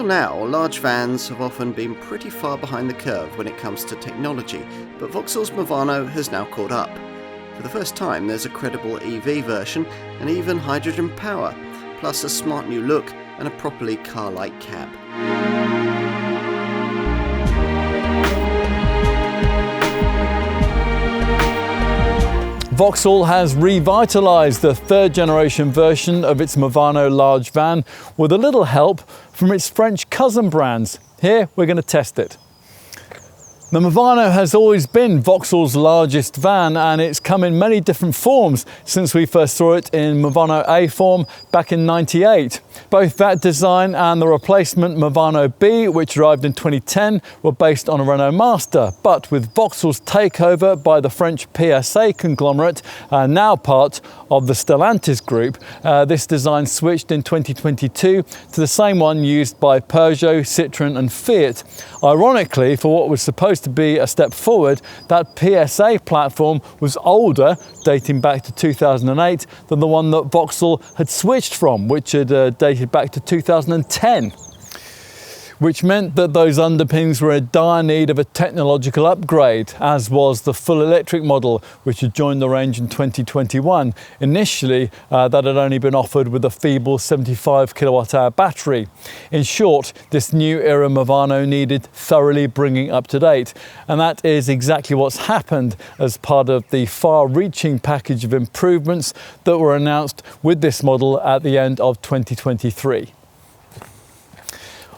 now, large vans have often been pretty far behind the curve when it comes to technology, but Vauxhall's Movano has now caught up. For the first time, there's a credible EV version and even hydrogen power, plus a smart new look and a properly car-like cab. Vauxhall has revitalised the third generation version of its Movano large van with a little help from its French cousin brands. Here we're going to test it. The Movano has always been Vauxhall's largest van, and it's come in many different forms since we first saw it in Movano A form back in '98. Both that design and the replacement Movano B, which arrived in 2010, were based on a Renault Master, but with Vauxhall's takeover by the French PSA conglomerate, now part of the Stellantis Group, this design switched in 2022 to the same one used by Peugeot, Citroen and Fiat. Ironically, for what was supposed to be a step forward, that PSA platform was older, dating back to 2008, than the one that Vauxhall had switched from, which had dated back to 2010. Which meant that those underpinnings were in dire need of a technological upgrade, as was the full electric model, which had joined the range in 2021. Initially, that had only been offered with a feeble 75 kilowatt-hour battery. In short, this new era Movano needed thoroughly bringing up to date, and that is exactly what's happened as part of the far-reaching package of improvements that were announced with this model at the end of 2023.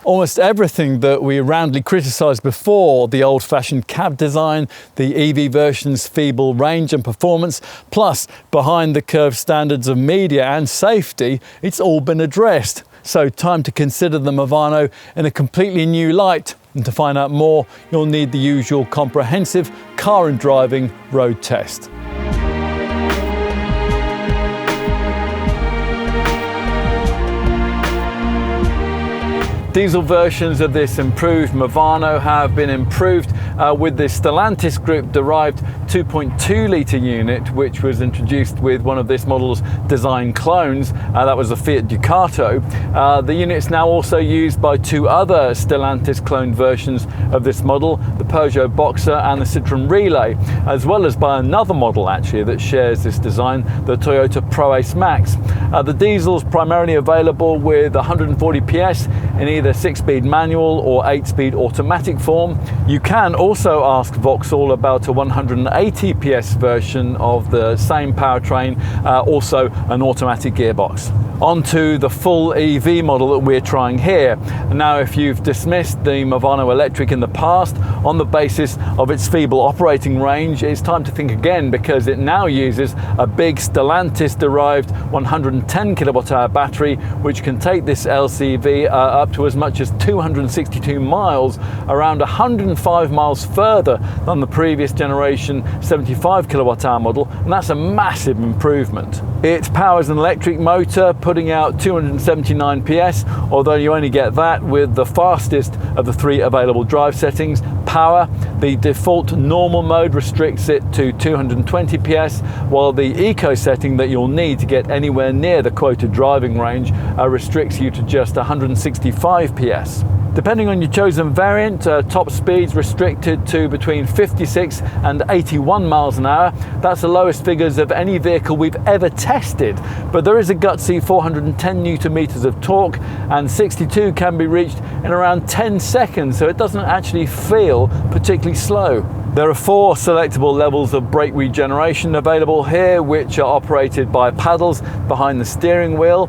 Almost everything that we roundly criticised before, the old-fashioned cab design, the EV version's feeble range and performance, plus behind-the-curve standards of media and safety, it's all been addressed. So time to consider the Movano in a completely new light. And to find out more, you'll need the usual comprehensive car and driving road test. Diesel versions of this improved Movano have been improved with the Stellantis Group derived 2.2 litre unit, which was introduced with one of this model's design clones. That was a Fiat Ducato. The unit's now also used by two other Stellantis cloned versions of this model, the Peugeot Boxer and the Citroen Relay, as well as by another model actually that shares this design, the Toyota ProAce Max. The diesel's primarily available with 140 PS in either 6-speed manual or 8-speed automatic form. You can also ask Vauxhall about a 180 PS version of the same powertrain, also an automatic gearbox. On to the full EV model that we're trying here. Now, if you've dismissed the Movano electric in the past on the basis of its feeble operating range, it's time to think again, because it now uses a big Stellantis derived 110 kilowatt-hour battery, which can take this LCV up to as much as 262 miles, around 105 miles further than the previous generation 75 kilowatt-hour model, and that's a massive improvement. It powers an electric motor putting out 279 PS, although you only get that with the fastest of the three available drive settings. Power, the default normal mode restricts it to 220 PS, while the eco setting that you'll need to get anywhere near the quoted driving range restricts you to just 165 PS. Depending on your chosen variant, top speeds restricted to between 56 and 81 miles an hour. That's the lowest figures of any vehicle we've ever tested, but there is a gutsy 410 newton meters of torque, and 62 can be reached in around 10 seconds, so it doesn't actually feel particularly slow. There are 4 selectable levels of brake regeneration available here, which are operated by paddles behind the steering wheel.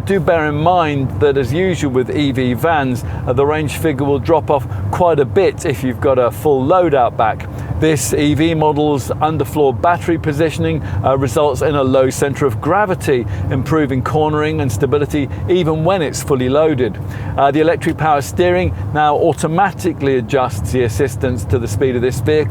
Do bear in mind that, as usual with EV vans, the range figure will drop off quite a bit if you've got a full load out back. This EV model's underfloor battery positioning results in a low centre of gravity, improving cornering and stability even when it's fully loaded. The electric power steering now automatically adjusts the assistance to the speed of this vehicle.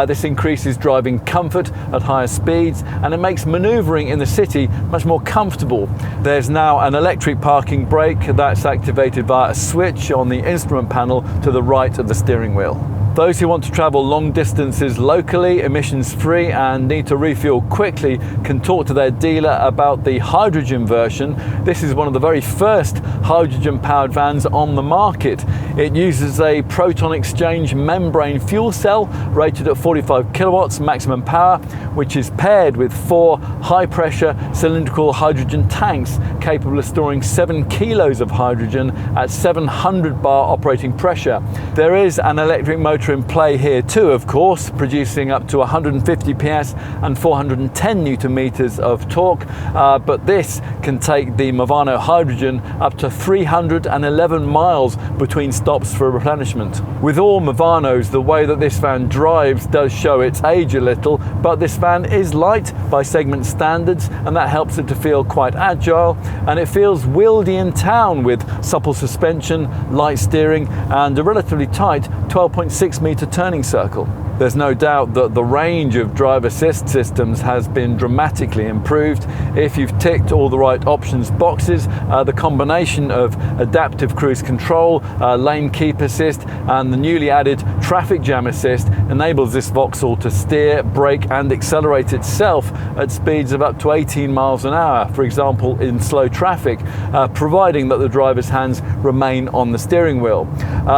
This increases driving comfort at higher speeds, and it makes manoeuvring in the city much more comfortable. There's now an electric parking brake that's activated via a switch on the instrument panel to the right of the steering wheel. Those who want to travel long distances locally, emissions-free, and need to refuel quickly can talk to their dealer about the hydrogen version. This is one of the very first hydrogen-powered vans on the market. It uses a proton exchange membrane fuel cell rated at 45 kilowatts maximum power, which is paired with 4 high-pressure cylindrical hydrogen tanks capable of storing 7 kilos of hydrogen at 700 bar operating pressure. There is an electric motor in play here too, of course, producing up to 150 PS and 410 Newton meters of torque, but this can take the Movano hydrogen up to 311 miles between stops for replenishment. With all Movanos, the way that this van drives does show its age a little, but this van is light by segment standards, and that helps it to feel quite agile, and it feels wieldy in town with supple suspension, light steering, and a relatively tight 12.6 metre turning circle. There's no doubt that the range of drive assist systems has been dramatically improved. If you've ticked all the right options boxes, the combination of adaptive cruise control, lane keep assist, and the newly added traffic jam assist enables this Vauxhall to steer, brake, and accelerate itself at speeds of up to 18 miles an hour, for example, in slow traffic, providing that the driver's hands remain on the steering wheel.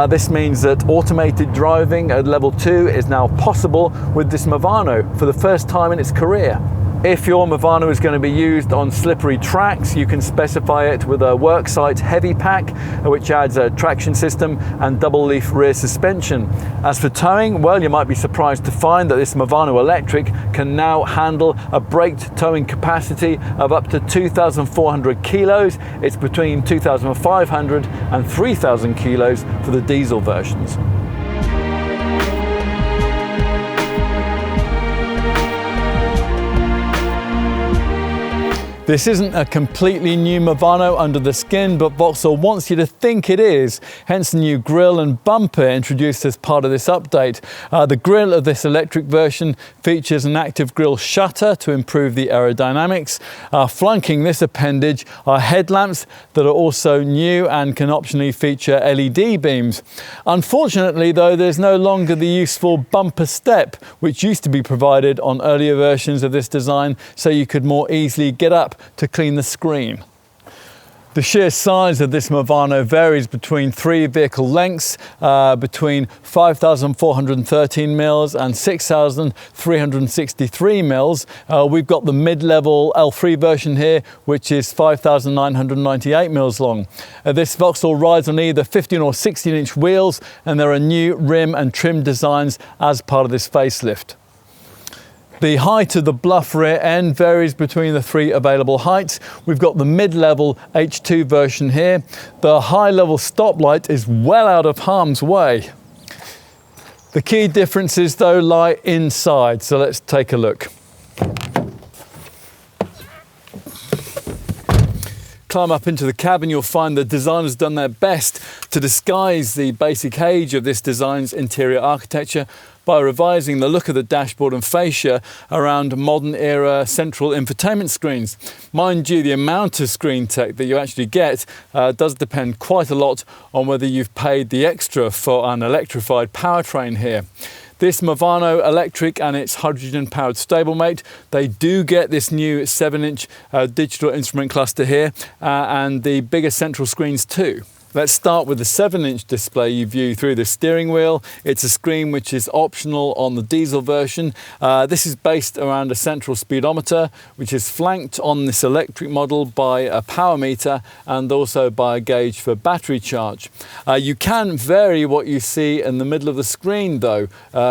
This means that automated driving at level 2 is now possible with this Movano for the first time in its career. If your Movano is going to be used on slippery tracks, you can specify it with a worksite heavy pack, which adds a traction system and double leaf rear suspension. As for towing, well, you might be surprised to find that this Movano electric can now handle a braked towing capacity of up to 2,400 kilos. It's between 2,500 and 3,000 kilos for the diesel versions. This isn't a completely new Movano under the skin, but Vauxhall wants you to think it is, hence the new grille and bumper introduced as part of this update. The grille of this electric version features an active grille shutter to improve the aerodynamics. Flanking this appendage are headlamps that are also new and can optionally feature LED beams. Unfortunately though, there's no longer the useful bumper step, which used to be provided on earlier versions of this design, so you could more easily get up to clean the screen. The sheer size of this Movano varies between 3 vehicle lengths, between 5,413 mils and 6,363 mils. We've got the mid-level L3 version here, which is 5,998 mils long. This Vauxhall rides on either 15 or 16-inch wheels, and there are new rim and trim designs as part of this facelift. The height of the bluff rear end varies between the 3 available heights. We've got the mid-level H2 version here. The high-level stoplight is well out of harm's way. The key differences though lie inside, so let's take a look. Climb up into the cabin, you'll find the designers done their best to disguise the basic age of this design's interior architecture by revising the look of the dashboard and fascia around modern era central infotainment screens. Mind you, the amount of screen tech that you actually get does depend quite a lot on whether you've paid the extra for an electrified powertrain here. This Movano electric and its hydrogen-powered stablemate, they do get this new 7-inch digital instrument cluster here and the bigger central screens too. Let's start with the 7-inch display you view through the steering wheel. It's a screen which is optional on the diesel version. This is based around a central speedometer, which is flanked on this electric model by a power meter and also by a gauge for battery charge. You can vary what you see in the middle of the screen though.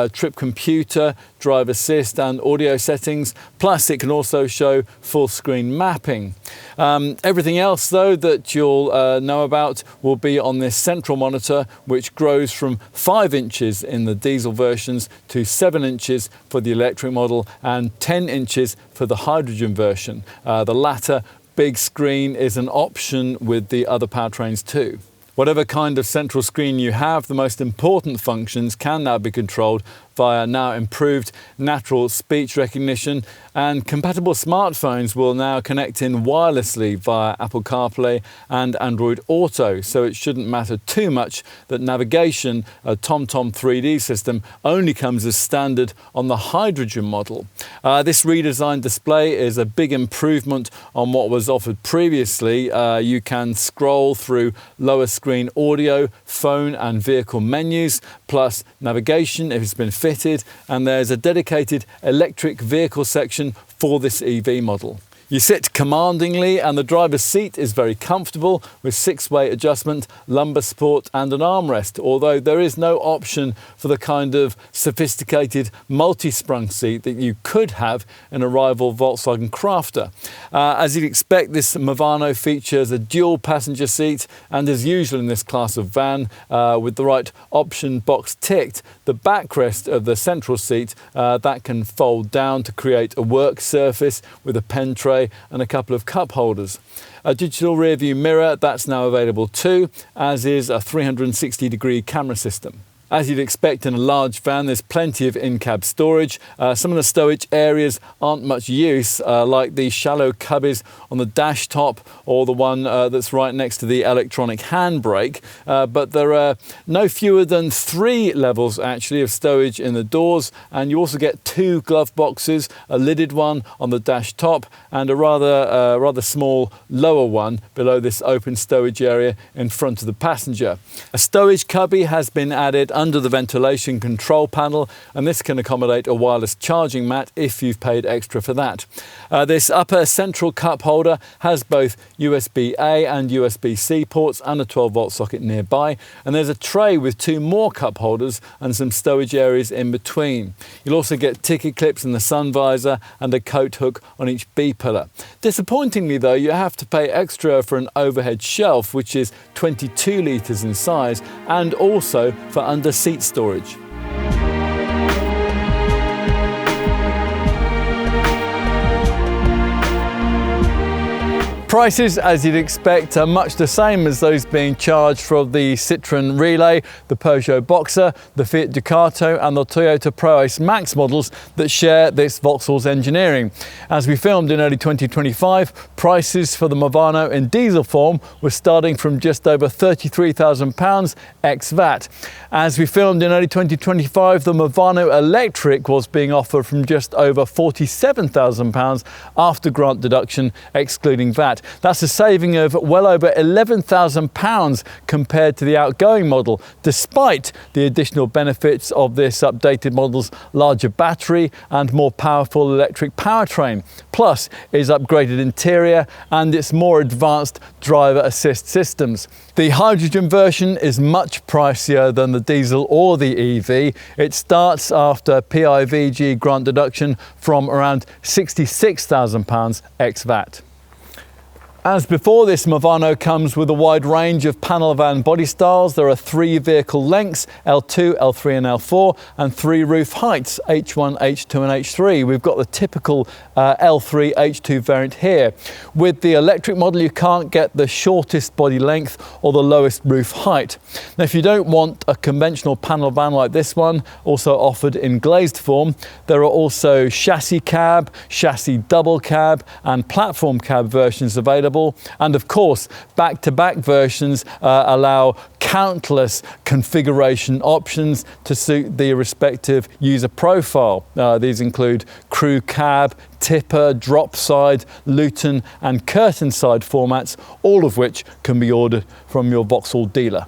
Trip computer, drive assist and audio settings, plus it can also show full screen mapping. Everything else though that you'll know about will be on this central monitor, which grows from 5 inches in the diesel versions to 7 inches for the electric model and 10 inches for the hydrogen version. The latter big screen is an option with the other powertrains too. Whatever kind of central screen you have, the most important functions can now be controlled via now improved natural speech recognition, and compatible smartphones will now connect in wirelessly via Apple CarPlay and Android Auto, so it shouldn't matter too much that navigation, a TomTom 3D system, only comes as standard on the hydrogen model. This redesigned display is a big improvement on what was offered previously. You can scroll through lower screen audio, phone and vehicle menus, plus navigation if it's been fitted, and there's a dedicated electric vehicle section for this EV model. You sit commandingly and the driver's seat is very comfortable with 6-way adjustment, lumbar support and an armrest, although there is no option for the kind of sophisticated multi-sprung seat that you could have in a rival Volkswagen Crafter. As you'd expect, this Movano features a dual passenger seat, and as usual in this class of van, with the right option box ticked, the backrest of the central seat that can fold down to create a work surface with a pen tray and a couple of cup holders. A digital rear view mirror, that's now available too, as is a 360-degree camera system. As you'd expect in a large van, there's plenty of in-cab storage. Some of the stowage areas aren't much use, like the shallow cubbies on the dash top or the one that's right next to the electronic handbrake. But there are no fewer than 3 levels actually of stowage in the doors, and you also get 2 glove boxes, a lidded one on the dash top and a rather small lower one below this open stowage area in front of the passenger. A stowage cubby has been added under the ventilation control panel, and this can accommodate a wireless charging mat if you've paid extra for that. This upper central cup holder has both USB-A and USB-C ports and a 12-volt socket nearby, and there's a tray with 2 more cup holders and some stowage areas in between. You'll also get ticket clips in the sun visor and a coat hook on each B-pillar. Disappointingly though, you have to pay extra for an overhead shelf, which is 22 litres in size, and also for under seat storage. Prices, as you'd expect, are much the same as those being charged for the Citroen Relay, the Peugeot Boxer, the Fiat Ducato and the Toyota ProAce Max models that share this Vauxhall's engineering. As we filmed in early 2025, prices for the Movano in diesel form were starting from just over £33,000 ex-VAT. As we filmed in early 2025, the Movano Electric was being offered from just over £47,000 after grant deduction, excluding VAT. That's a saving of well over £11,000 compared to the outgoing model, despite the additional benefits of this updated model's larger battery and more powerful electric powertrain, plus its upgraded interior and its more advanced driver assist systems. The hydrogen version is much pricier than the diesel or the EV. It starts after PIVG grant deduction from around £66,000 ex-VAT. As before, this Movano comes with a wide range of panel van body styles. There are 3 vehicle lengths, L2, L3 and L4, and 3 roof heights, H1, H2 and H3. We've got the typical L3 H2 variant here. With the electric model, you can't get the shortest body length or the lowest roof height. Now, if you don't want a conventional panel van like this one, also offered in glazed form, there are also chassis cab, chassis double cab and platform cab versions available. And of course, back-to-back versions allow countless configuration options to suit the respective user profile. These include crew cab, tipper, drop side, Luton and curtain side formats, all of which can be ordered from your Vauxhall dealer.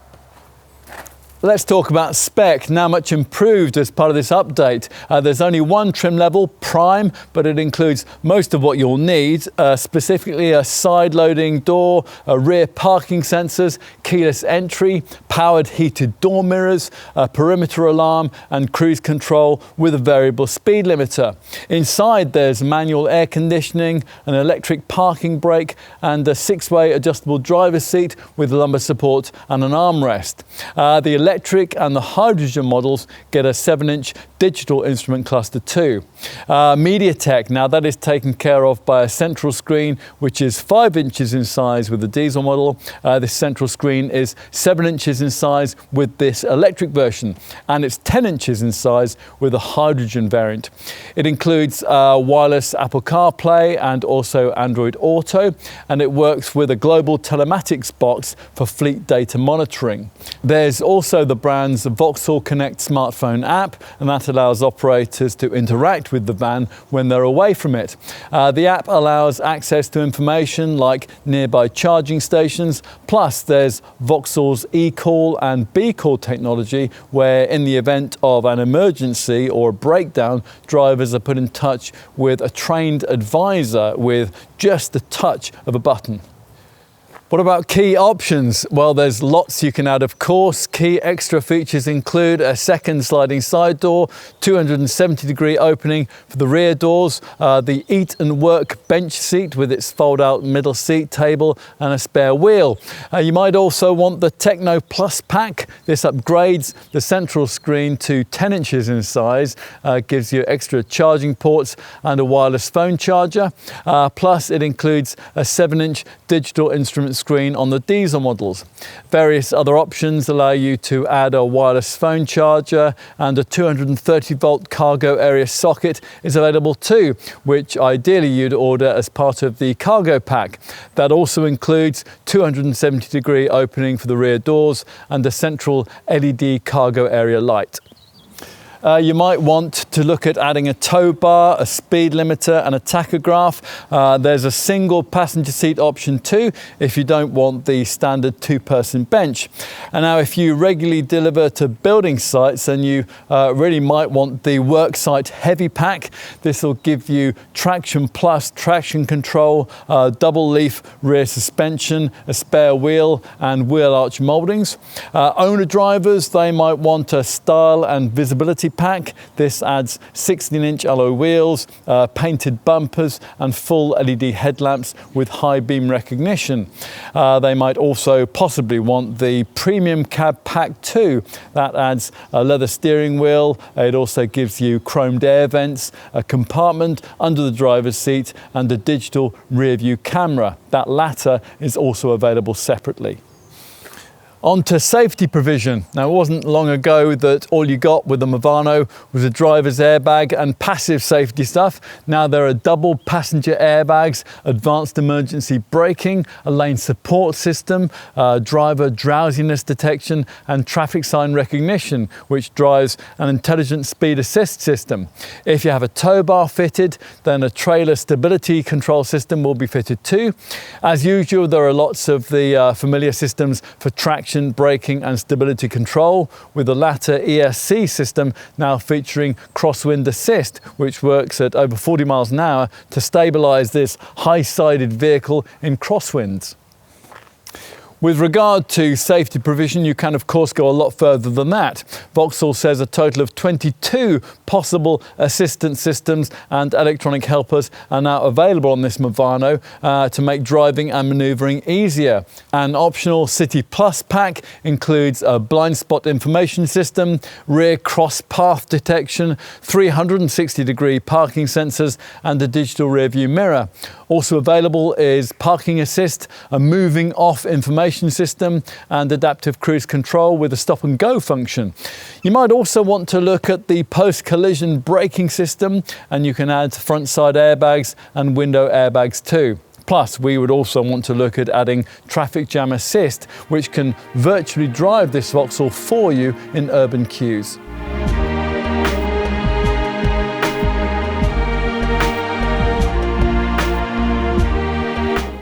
Let's talk about spec, now much improved as part of this update. There's only one trim level, Prime, but it includes most of what you'll need, specifically a side-loading door, rear parking sensors, keyless entry, powered heated door mirrors, a perimeter alarm and cruise control with a variable speed limiter. Inside there's manual air conditioning, an electric parking brake and a 6-way adjustable driver's seat with lumbar support and an armrest. The electric and the hydrogen models get a 7-inch digital instrument cluster too. MediaTek, now that is taken care of by a central screen which is 5 inches in size with the diesel model. This central screen is 7 inches in size with this electric version, and it's 10 inches in size with a hydrogen variant. It includes wireless Apple CarPlay and also Android Auto, and it works with a global telematics box for fleet data monitoring. There's also the brand's Vauxhall Connect smartphone app, and that allows operators to interact with the van when they're away from it. The app allows access to information like nearby charging stations, plus there's Vauxhall's eCall and B-Call technology, where in the event of an emergency or a breakdown, drivers are put in touch with a trained advisor with just the touch of a button. What about key options? Well, there's lots you can add, of course. Key extra features include a second sliding side door, 270-degree opening for the rear doors, the Eat and Work bench seat with its fold-out middle seat table and a spare wheel. You might also want the Techno Plus pack. This upgrades the central screen to 10 inches in size, gives you extra charging ports and a wireless phone charger. Plus, it includes a 7-inch digital instrument screen on the diesel models. Various other options allow you to add a wireless phone charger, and a 230-volt cargo area socket is available too, which ideally you'd order as part of the cargo pack. That also includes 270-degree opening for the rear doors and a central LED cargo area light. You might want to look at adding a tow bar, a speed limiter and a tachograph. There's a single passenger seat option too if you don't want the standard 2-person bench. And now if you regularly deliver to building sites, then you really might want the worksite heavy pack. This will give you traction plus traction control, double leaf rear suspension, a spare wheel and wheel arch mouldings. Owner drivers, they might want a style and visibility pack. This adds 16-inch alloy wheels, painted bumpers and full LED headlamps with high beam recognition. They might also possibly want the premium cab pack too. That adds a leather steering wheel. It also gives you chromed air vents, a compartment under the driver's seat and a digital rear view camera. That latter is also available separately. On to safety provision. Now, it wasn't long ago that all you got with the Movano was a driver's airbag and passive safety stuff. Now there are double passenger airbags, advanced emergency braking, a lane support system, driver drowsiness detection and traffic sign recognition, which drives an intelligent speed assist system. If you have a tow bar fitted, then a trailer stability control system will be fitted too. As usual, there are lots of the familiar systems for traction, braking and stability control, with the latter ESC system now featuring crosswind assist, which works at over 40 miles an hour to stabilise this high-sided vehicle in crosswinds. With regard to safety provision, you can of course go a lot further than that. Vauxhall says a total of 22 possible assistance systems and electronic helpers are now available on this Movano to make driving and manoeuvring easier. An optional City Plus pack includes a blind spot information system, rear cross path detection, 360-degree parking sensors and a digital rear view mirror. Also available is parking assist, a moving off information system and adaptive cruise control with a stop and go function. You might also want to look at the post-collision braking system, and you can add front side airbags and window airbags too. Plus, we would also want to look at adding traffic jam assist, which can virtually drive this Vauxhall for you in urban queues.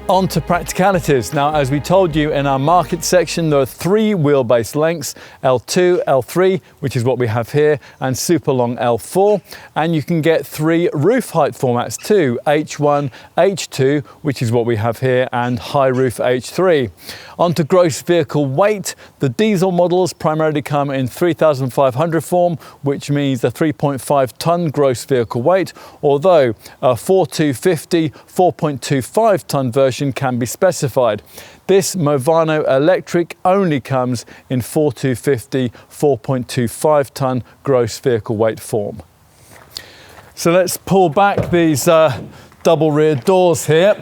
On to practicalities. Now, as we told you in our market section, there are 3 wheelbase lengths, L2, L3, which is what we have here, and super long L4. And you can get 3 roof height formats too, H1, H2, which is what we have here, and high roof H3. On to gross vehicle weight. The diesel models primarily come in 3,500 form, which means a 3.5 ton gross vehicle weight, although a 4,250, 4.25 ton version configuration can be specified. This Movano electric only comes in 4250 4.25 tonne gross vehicle weight form. So let's pull back these double rear doors here.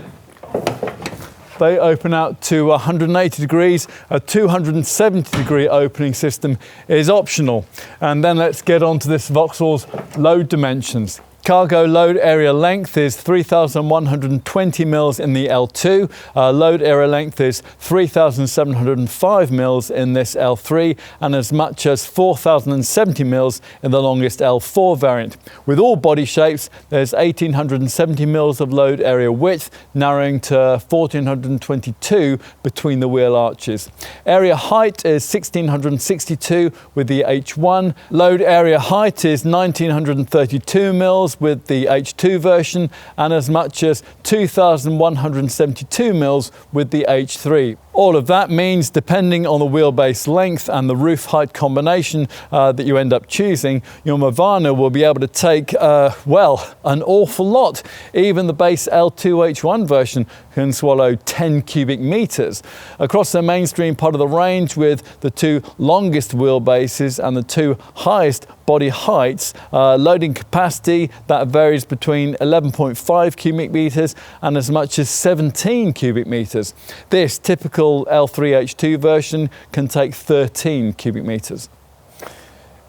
They open out to 180 degrees. A 270 degree opening system is optional. And then let's get on to this Vauxhall's load dimensions. Cargo load area length is 3,120 mils in the L2. Load area length is 3,705 mils in this L3 and as much as 4,070 mils in the longest L4 variant. With all body shapes, there's 1,870 mils of load area width, narrowing to 1,422 between the wheel arches. Area height is 1,662 with the H1. Load area height is 1,932 mils with the H2 version and as much as 2,172 mils with the H3. All of that means, depending on the wheelbase length and the roof height combination that you end up choosing, your Movano will be able to take, well, an awful lot. Even the base L2 H1 version can swallow 10 cubic meters. Across the mainstream part of the range, with the two longest wheelbases and the two highest body heights, loading capacity that varies between 11.5 cubic meters and as much as 17 cubic meters. This typical L3 H2 version can take 13 cubic meters.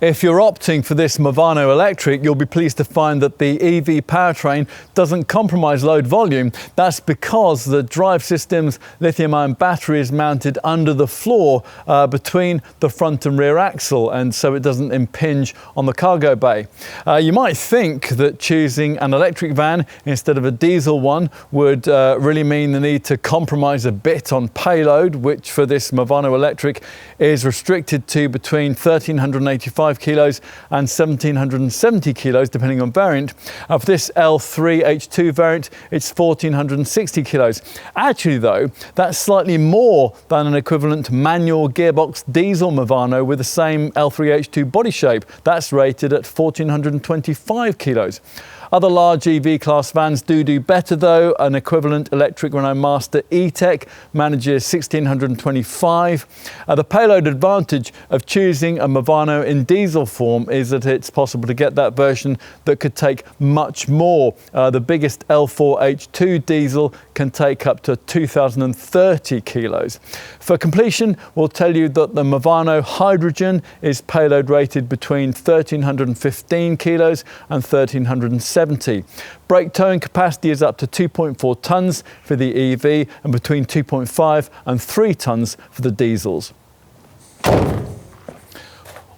If you're opting for this Movano electric, you'll be pleased to find that the EV powertrain doesn't compromise load volume. That's because the drive system's lithium-ion battery is mounted under the floor between the front and rear axle, and so it doesn't impinge on the cargo bay. You might think that choosing an electric van instead of a diesel one would really mean the need to compromise a bit on payload, which for this Movano electric is restricted to between 1,385 kilos and 1,770 kilos depending on variant. For this L3 H2 variant, it's 1,460 kilos. Actually though, that's slightly more than an equivalent manual gearbox diesel Movano with the same L3 H2 body shape. That's rated at 1,425 kilos. Other large EV class vans do better though. An equivalent electric Renault Master E-Tech manages 1,625. The payload advantage of choosing a Movano in diesel form is that it's possible to get that version that could take much more. The biggest L4 H2 diesel can take up to 2,030 kilos. For completion, we'll tell you that the Movano Hydrogen is payload rated between 1,315 kilos and 1,370. Brake towing capacity is up to 2.4 tonnes for the EV and between 2.5 and 3 tonnes for the diesels.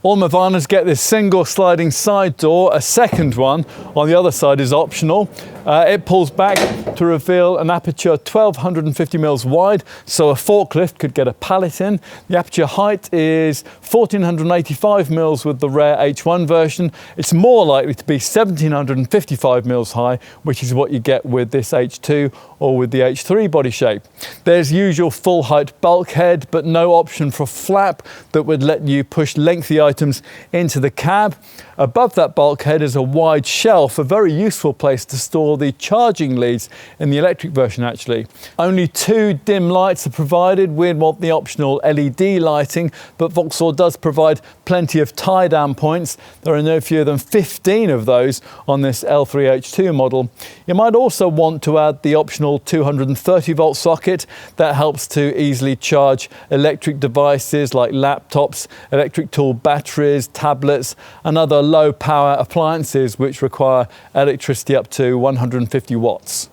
All Movanos get this single sliding side door. A second one on the other side is optional. It pulls back to reveal an aperture 1,250 mils wide, so a forklift could get a pallet in. The aperture height is 1,485 mils with the rare H1 version. It's more likely to be 1,755 mils high, which is what you get with this H2 or with the H3 body shape. There's usual full height bulkhead, but no option for a flap that would let you push lengthy items into the cab. Above that bulkhead is a wide shelf, a very useful place to store the charging leads in the electric version actually. Only 2 dim lights are provided. We'd want the optional LED lighting, but Vauxhall does provide plenty of tie-down points. There are no fewer than 15 of those on this L3 H2 model. You might also want to add the optional 230 volt socket that helps to easily charge electric devices like laptops, electric tool batteries, tablets and other low power appliances which require electricity up to 150 watts.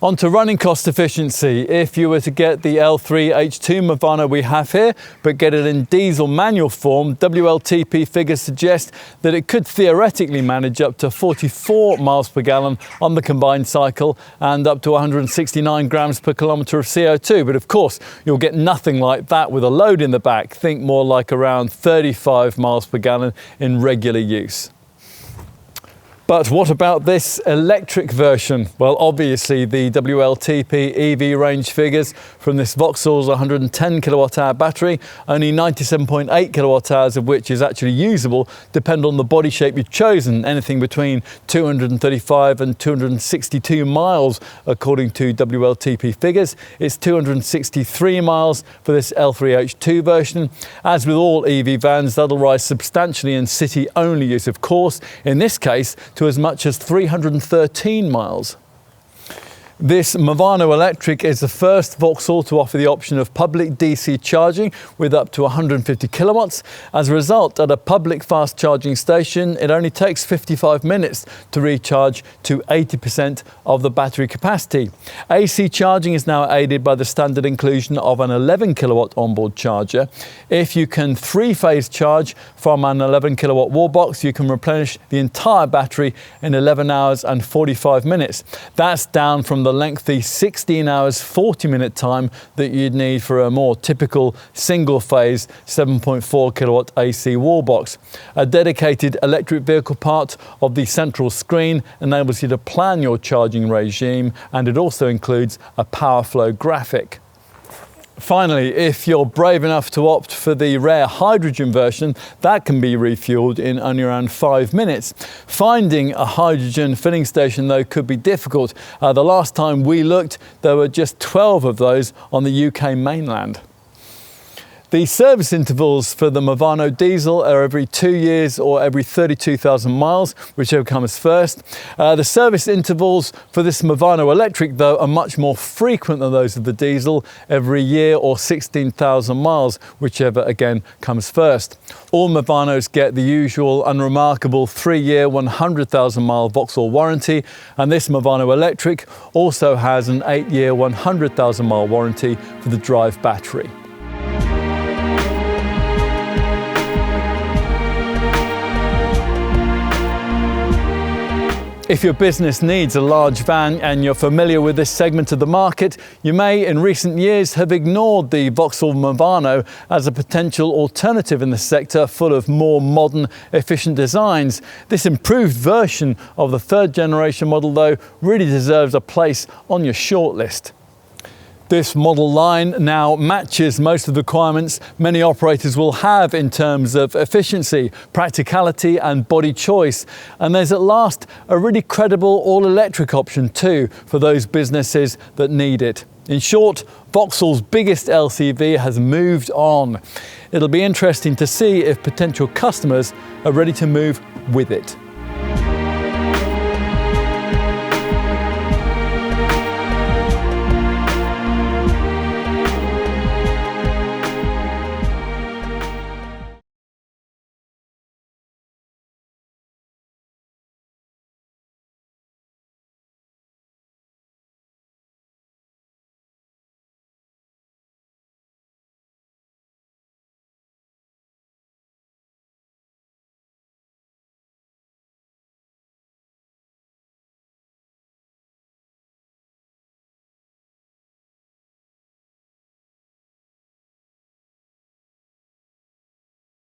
On to running cost efficiency. If you were to get the L3 H2 Movano we have here, but get it in diesel manual form, WLTP figures suggest that it could theoretically manage up to 44 miles per gallon on the combined cycle and up to 169 grams per kilometre of CO2. But of course, you'll get nothing like that with a load in the back. Think more like around 35 miles per gallon in regular use. But what about this electric version? Well, obviously the WLTP EV range figures from this Vauxhall's 110 kilowatt-hour battery, only 97.8 kilowatt-hours of which is actually usable, depend on the body shape you've chosen, anything between 235 and 262 miles according to WLTP figures. It's 263 miles for this L3H2 version. As with all EV vans, that'll rise substantially in city-only use, of course, in this case to as much as 313 miles. This Movano Electric is the first Vauxhall to offer the option of public DC charging with up to 150 kilowatts. As a result, at a public fast charging station, it only takes 55 minutes to recharge to 80% of the battery capacity. AC charging is now aided by the standard inclusion of an 11 kilowatt onboard charger. If you can three-phase charge from an 11 kilowatt wall box, you can replenish the entire battery in 11 hours and 45 minutes. That's down from the lengthy 16 hours 40-minute time that you'd need for a more typical single-phase 7.4 kilowatt AC wall box. A dedicated electric vehicle part of the central screen enables you to plan your charging regime, and it also includes a power flow graphic. Finally, if you're brave enough to opt for the rare hydrogen version, that can be refueled in only around 5 minutes. Finding a hydrogen filling station, though, could be difficult. The last time we looked, there were just 12 of those on the UK mainland. The service intervals for the Movano diesel are every 2 years or every 32,000 miles, whichever comes first. The service intervals for this Movano electric, though, are much more frequent than those of the diesel, every year or 16,000 miles, whichever again comes first. All Movanos get the usual unremarkable 3-year, 100,000 mile Vauxhall warranty, and this Movano electric also has an 8-year, 100,000 mile warranty for the drive battery. If your business needs a large van and you're familiar with this segment of the market, you may in recent years have ignored the Vauxhall Movano as a potential alternative in the sector, full of more modern, efficient designs. This improved version of the third generation model, though, really deserves a place on your shortlist. This model line now matches most of the requirements many operators will have in terms of efficiency, practicality and body choice. And there's at last a really credible all-electric option too for those businesses that need it. In short, Vauxhall's biggest LCV has moved on. It'll be interesting to see if potential customers are ready to move with it.